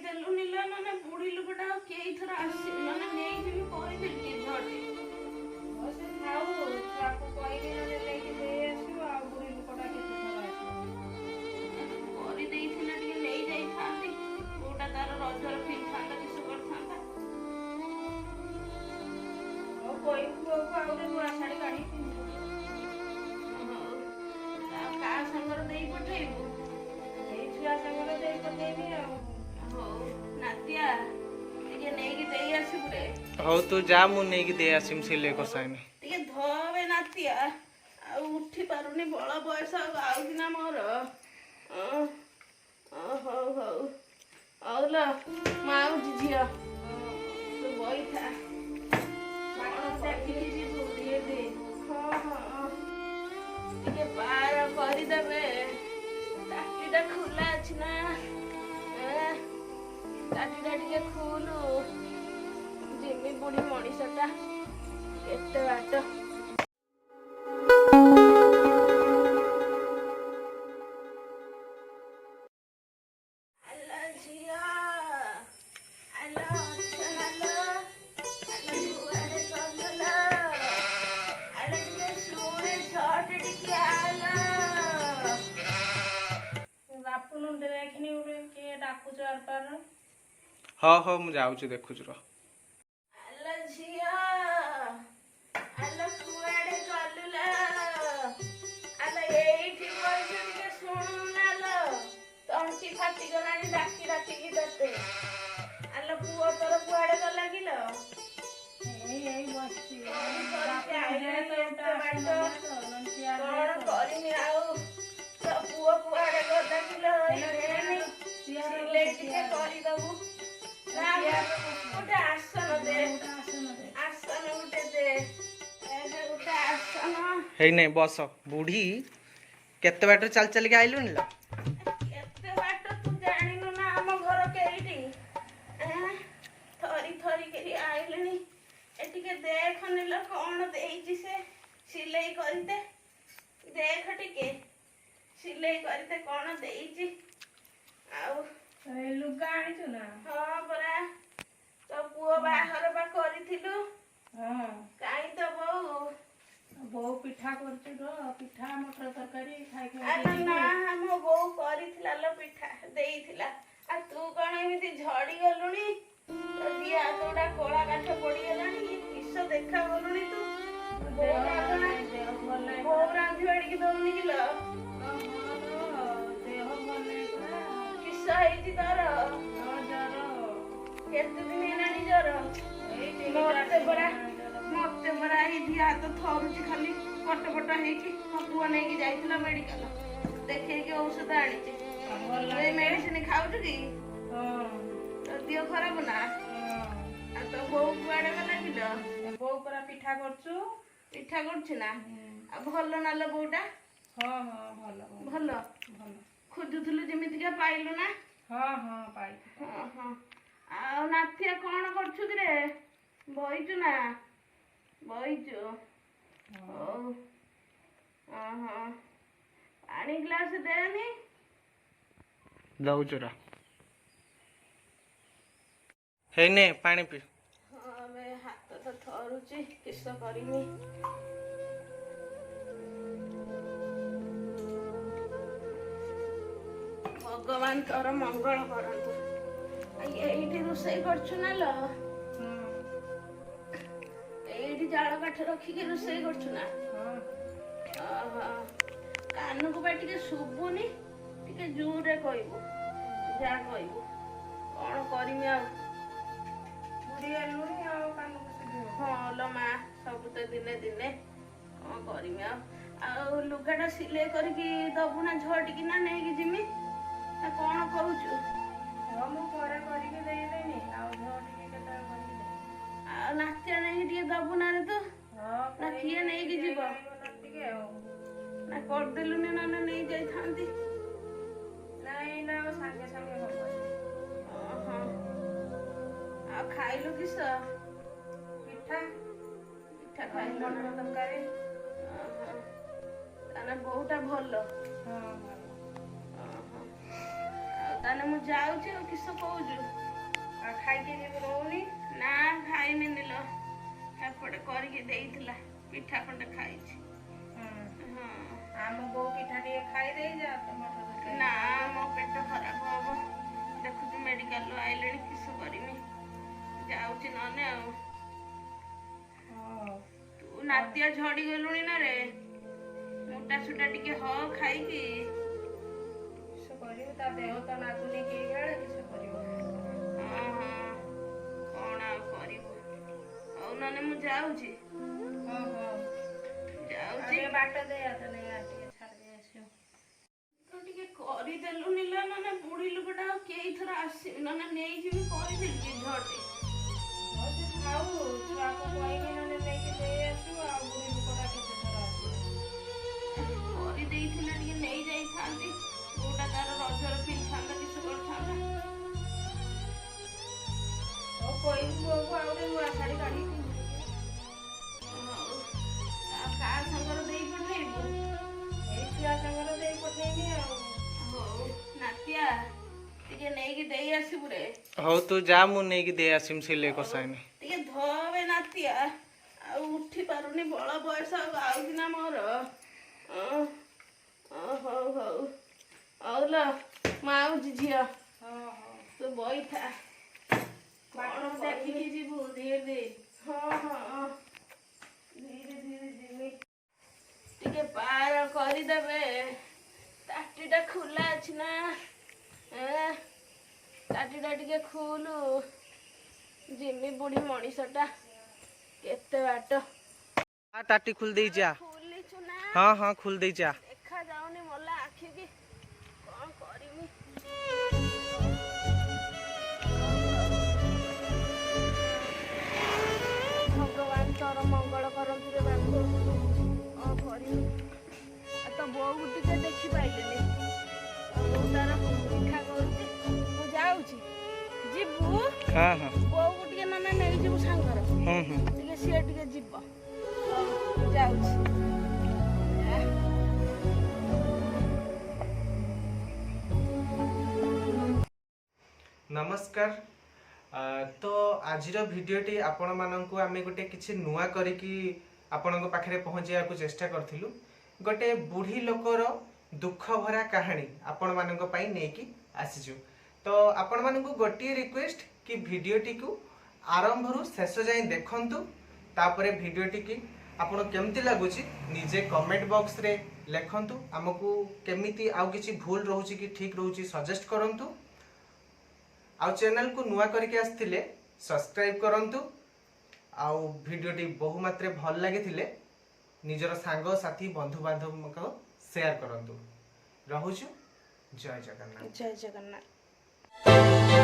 କହିଦେଲୁନି ଲୋ ମାନେ ବୁଢୀ ଲୋକଟା ଆଉ କେଇଥର ଆସି ମାନେ ନେଇଯିବି କହିଦେଲି ଝଟେ ସେ ଥାଉ ଛୁଆକୁ କହିବି ନହେଲେ ନେଇକି ଦେଇ ଆସିବ ଆଉ ବୁଢୀ ଲୋକଟା କେତେ ଥର ଆସିବ କରିଦେଇଥିଲେ ଟିକେ ନେଇଯାଇଥାନ୍ତି କୋଉଟା ତାର ରଜର ପିନ୍ଧିଥାନ୍ତା କିସ କରିଥାନ୍ତା। ହଉ କହିବୁ ପୁଅକୁ ଆଉ ଗୋଟେ ନୂଆ ଶାଢୀ କାଢିକି ପିନ୍ଧିବୁ। ହଉ ଆଉ କାହା ସାଙ୍ଗରେ ଦେଇ ପଠେଇବୁ? ଏଇ ଛୁଆ ସାଙ୍ଗରେ ଦେଇ ପଠେଇବି ଆଉ। ହଉ ନାତିଆ ଟିକେ ନେଇକି ଦେଇ ଆସିବୁ ରେ। ହଉ ତୁ ଯା ମୁଁ ନେଇକି ଦେଇ ଆସିମି ସିଲେଇ କରିସାଇନି। ଟିକେ ଧବେ ନାତିଆ ଆଉ ଉଠି ପାରୁନି ବଳ ବୟସ ଆଉ ଆଉଚି ନା ମୋର। ହଉ ହଉ ହଉଲୋ ମୁଁ ଆଉଚି ଝିଅ ତୁ ବଇଥା କଣ ଦେଖିକି ଯିବୁ ଧୀରେ ଧୀରେ। ହଁ ଟିକେ ପାର କରିଦେବେ ଟାଟିଟା ଖୋଲା ଅଛି ନା ଟାଟିଟା ଟିକେ ଖୋଲୁ ଜିମି ବୁଢୀ ମଣିଷଟା କେତେ ବାଟ ଆଲୋ ଝିଅ ଆଲୋ ଅଛନାଲୋ ଆଲୋ କୁଆଡେ ଗଲଲୋ ଆଲୋ ଟିକେ ଶୁଣେ ଝଟେ ଟିକେ ଆଲୋ। ବାପୁନୁ ଦେଖିନି ଗୋଟେ କିଏ ଡାକୁଛୁ ଆରପାର। ହଁ ମୁଁ ଯାଉଛି ଦେଖୁଛୁ ରହ। ଆଲୋ ଝିଅ ଆଲୋ କୁଆଡେ ଗଲୁଲୋ ଆଲୋ ଏଇଠି ବଇଛୁ ଟିକେ ଶୁଣୁନାଲୋ ତଣ୍ଟି ଫାଟିଗଲାଣି ଡାକି ଡାକିକି ତତେ। ଆଲୋ ପୁଅ ତୋର କୁଆଡେ ଗଲା କିଲୋ? ଏଇ ବସିଛି ଧରିକି ଆଇଲାଣି ତ ଏତେ ବାଟ କଣ କଣ କରିମି ଆଉ ତୋ ପୁଅ କୁଆଡେ ଗଲା କିଲୋ? ଏଇନେ ସିଲେଇ ଟିକେ କରିଦବୁ ନା ଗୋଟେ ଆସନ ଦେ ଆସନ ଗୋଟେ ଦେ ଗୋଟେ ଆସନ। ହେଇ ନାଇଁ ବସ ବୁଢୀ କେତେ ବାଟରେ ଚାଲି ଚାଲିକି ଆଇଲୁଣି ଲୋ? କେତେ ବାଟ ତୁ ଜାଣିନୁ ନା ଆମ ଘର କେଇଠି? ଥରି ଥରିକିରି ଆଇଲିଣି ଏ ଟିକେ ଦେଖ ନିଲ କଣ ଦେଇଛି ସେ ସିଲେଇ କରିତେ ଦେଖ ଟିକେ ସିଲେଇ କରିତେ କଣ ଦେଇଛି ଆଉ ଲୁଗା ଆଣିଛୁ ନା? ହଁ ପରା ତୋ ପୁଅ ବାହାଘର ବା କରିଥିଲୁ ହଁ କାହିଁ ତ ବୋଉ ବୋଉ ପିଠା କରୁଛୁ ତ ପିଠା ମଟର ତରକାରୀ ଖାଇକି ଆଲୋ ନା ମୋ ବୋଉ କରିଥିଲା ଲୋ ପିଠା ଦେଇଥିଲା ଆଉ ତୁ କଣ ଏମିତି ଝଡି ଗଲୁଣି ତୋ ଦିହ ହାତ ଗୁଡା କଳା କାଠ ପଡିଗଲାଣି କିସ ଦେଖା ଗଲୁଣି ତୁ ବୋଉ ରାନ୍ଧି ବାଡିକି ଦଉନି କିଲୋ? ଦେହ ଭଲ ନାହିଁ ପରା। କିସ ହେଇଛି ତୋର? କେତେ ଦିନ ହେଲାଣି ଜର? ମତେ ପରା ଏଇ ଦିହ ହାତ ଥରୁଛି ଖାଲି ପଟ ହେଇକି ମୋ ପୁଅ ନେଇକି ଯାଇଥିଲା ମେଡିକାଲ ଦେଖେଇକି ଔଷଧ ଆଣିଛି। ଏଇ ମେଡିସିନ ଖାଉଛୁ କି? ତୋ ଦିହ ଖରାପ ନା? ଆଉ ତୋ ବୋଉ କୁଆଡେ ଗଲା କିଲୋ? ବୋଉ ପରା ପିଠା କରୁଛୁ। ପିଠା କରୁଛି ନା? ଆଉ ଭଲ ନାଲୋ ବୋଉଟା? ଭଲ ଭଲ ଖୋଜୁଥିଲୁ ଯେମିତିକା ପାଇଲୁ ନା? ପାଇଲି। ଆଉ ନାତିଆ କଣ କରୁଛୁ କିରେ? ବଇଛୁ ନା? ବଇଛୁ ହଉ ପାଣି ଗ୍ଲାସ ଦେନି ଦଉଛୁ ରହ। ହେଇନେ ପାଣି ପି। ହଁ ଏବେ ହାତ ତ ଥରୁଛି କିସ କରିମି। ଭଗବାନ ତୋର ମଙ୍ଗଳ କରନ୍ତୁ। ଏଇଠି ରୋଷେଇ କରୁଛୁ ନା ଲୋ? ଏଇଠି ଜାଳ କାଠ ରଖିକି ରୋଷେଇ କରୁଛୁ ନା? କାନକୁ ବା ଟିକେ ଶୁଭୁନି ଟିକେ ଜୋରରେ କହିବୁ ଯାହା କହିବୁ କଣ କରିମି ଆଉ ହଁ ଲୋ ମା ସବୁ ତ ଦିନେ ଦିନେ କଣ କରିମି ଆଉ ଲୁଗାଟା ସିଲେଇ କରିକି ଦବୁ ନା ଝଟିକି ନା ନେଇକି ଯିମି ନା କଣ କହୁଛୁ? ମୁଁ ପରେ କରିକି ଦେଇଦେନି ଆଉ ଟିକେ କେତେବେଳେ କରିକି ଦେବି। ଆଉ ନାତିଆ ନେଇକି ଟିକେ ଦବୁ ନା ରେ ତୁ ନା କିଏ ନେଇକି ଯିବ? ନା କରିଦେଲୁନି ନହେଲେ ନେଇ ଯାଇଥାନ୍ତି। ସାଙ୍ଗେ ସାଙ୍ଗେ ହବନି। ଆଉ ଖାଇଲୁ କିସ? ପିଠା ଖାଇଲୁ ମଟର ତରକାରୀ। ତାହେଲେ ବୋଉଟା ଭଲ। ଆଉ ତାହେଲେ ମୁଁ ଯାଉଛି ଆଉ କିସ କହୁଛୁ? ଆଉ ଖାଇକି ଯିବୁ ରହୁନି? ନା ଖାଇମିନି ଲୋ, ଏପଟେ କରିକି ଦେଇଥିଲା ପିଠା ଖଣ୍ଡେ ଖାଇଛି। ହଁ ଆମ ବୋଉ ପିଠା ଟିକେ ଖାଇଦେଇ ଯା ଟମାଟୋ ତରକାରୀ। ନା ମୋ ପେଟ ଖରାପ ହବ, ଦେଖୁଛୁ ମେଡିକାଲରୁ ଆଇଲେଣି କିସ କରିମି, ଯାଉଛି ନହେଲେ ଆଉ। ହଁ ତୁ ନାତିଆ ଝଡ଼ି ଗଲୁଣି ନା ରେ, ମୋଟା ସୁଟା ଟିକେ ହ ଖାଇକି। କିସ କରିବୁ, ତା ଦେହ ତ ଲାଗୁନି କି ଇଆଡେ, କିସ କରିବ। ହଁ ହଁ କଣ ଆଉ କରିବୁ, ହଉ ନହେଲେ ମୁଁ ଯାଉଛି। ହଁ ହଁ ଯାଉଛି ଟିକେ ବାଟ ଦେଇ ଆସ, ନେଇ ଆ ଟିକେ ଛାଡ଼ି ଆସିବ। ତୁ ଟିକେ କରିଦେଲୁନି ଲୋ, ନହେଲେ ବୁଢୀ ଲୋକଟା ଆଉ କେଇଥର ଆସିବି, ନହେଲେ ନେଇଯିବି କହିଥିଲି କି ଝଟେ। ହଁ ସେ ଖାଉ, ଛୁଆକୁ କହିକି ନହେଲେ ନେଇକି ଦେଇ ଆସିବ, ଆଉ ବୁଢୀ ଲୋକଟା କେତେ ଥର ଆସିବ। କରିଦେଇଥିଲେ ଟିକେ ନେଇଯାଇଥାନ୍ତି, ବୋଉଟା ତାର ରଜରେ ପିନ୍ଧିଥାନ୍ତା କିସ କରିଥାନ୍ତା। ହଉ କହିବୁ ବୋଉକୁ ଆଉ ଗୋଟେ ନୂଆ ଶାଢ଼ୀ କାଢିକି ପିନ୍ଧିଦେବେ। ହଉ ଆଉ କାହା ସାଙ୍ଗରେ ଦେଇ ପଠେଇବୁ? ଏଇ ଛୁଆ ସାଙ୍ଗରେ ଦେଇ ପଠେଇବି ଆଉ। ହଉ ନାତିଆ ଟିକେ ନେଇକି ଦେଇ ଆସିବୁ ରେ। ହଉ ତୁ ଯା, ମୁଁ ନେଇକି ଦେଇ ଆସିମି ସିଲେଇ କସାଇନି। ଟିକେ ଧବେ ନାତିଆ, ଆଉ ଉଠି ପାରୁନି, ବଳ ବୟସ ଆଉ ଆଉଛି ନା ମୋର। ହଉ ହଉ ହଉ ଲୋ, ମୁଁ ଆଉଛି ଝିଅ, ହଁ ହଁ ତୁ ବଇଥା। ବାଟ କଣ ଦେଖିକି କରିବି? ଯିବୁ ଧୀରେ ଧୀରେ। ହଁ ଧୀରେ ଧୀରେ ଯିବି, ଟିକେ ପାର କରିଦେବେ। ତାଟିଟା ଖୋଲା ଅଛି ନା, ତାଟିଟା ଟିକେ ଖୋଲୁ, ଜିମି ବୁଢୀ ମଣିଷଟା କେତେ ବାଟ। ତାଟି ଖୋଲି ଦେଇଛି ଆ। ଖୋଲିଛୁ ନା? ହଁ ହଁ ଖୋଲି ଦେଇଛି ଆ। ଦେଖା ଯାଉନି ମଲା ଆଖିକି, କଣ କରିମି। ଭଗବାନ ତୋର ମଙ୍ଗଳ କରନ୍ତୁ ରେ ବାବୁ, କଣ କରିମି। ଆଉ ତ ବୋଉକୁ ଟିକେ ଦେଖିପାଇଲିନି, ବୋଉ ତାର ପିଠା କରୁଛି, ମୁଁ ଯାଉଛି। ଯିବୁ ହଁ ହଁ ବୋଉକୁ ଟିକେ ନହେଲେ ନେଇଯିବୁ ସାଙ୍ଗର, ହୁଁ। ଟିକେ ସିଏ ଟିକେ ଯିବ। ମୁଁ ଯାଉଛି। ନମସ୍କାର। ତ ଆଜିର ଭିଡ଼ିଓଟି ଆପଣମାନଙ୍କୁ ଆମେ ଗୋଟେ କିଛି ନୂଆ କରିକି ଆପଣଙ୍କ ପାଖରେ ପହଞ୍ଚାଇବାକୁ ଚେଷ୍ଟା କରିଥିଲୁ। ଗୋଟେ ବୁଢ଼ୀ ଲୋକର ଦୁଃଖ ଭରା କାହାଣୀ ଆପଣମାନଙ୍କ ପାଇଁ ନେଇକି ଆସିଛୁ। ତ ଆପଣମାନଙ୍କୁ ଗୋଟିଏ ରିକ୍ୱେଷ୍ଟ କି ଭିଡ଼ିଓଟିକୁ ଆରମ୍ଭରୁ ଶେଷ ଯାଏଁ ଦେଖନ୍ତୁ, ତାପରେ ଭିଡ଼ିଓଟିକି ଆପଣ କେମିତି ଲାଗୁଛି ନିଜେ କମେଣ୍ଟ ବକ୍ସରେ ଲେଖନ୍ତୁ। ଆମକୁ କେମିତି ଆଉ କିଛି ଭୁଲ ରହୁଛି କି ଠିକ୍ ରହୁଛି ସଜେଷ୍ଟ କରନ୍ତୁ। ଆଉ ଚ୍ୟାନେଲକୁ ନୂଆ କରିକି ଆସିଥିଲେ ସବସ୍କ୍ରାଇବ କରନ୍ତୁ। ଆଉ ଭିଡ଼ିଓଟି ବହୁ ମାତ୍ରାରେ ଭଲ ଲାଗିଥିଲେ ନିଜର ସାଙ୍ଗସାଥି ବନ୍ଧୁବାନ୍ଧବଙ୍କ ସେୟାର କରନ୍ତୁ। ରହୁଛୁ, ଜୟ ଜଗନ୍ନାଥ। ଜୟ ଜଗନ୍ନାଥ।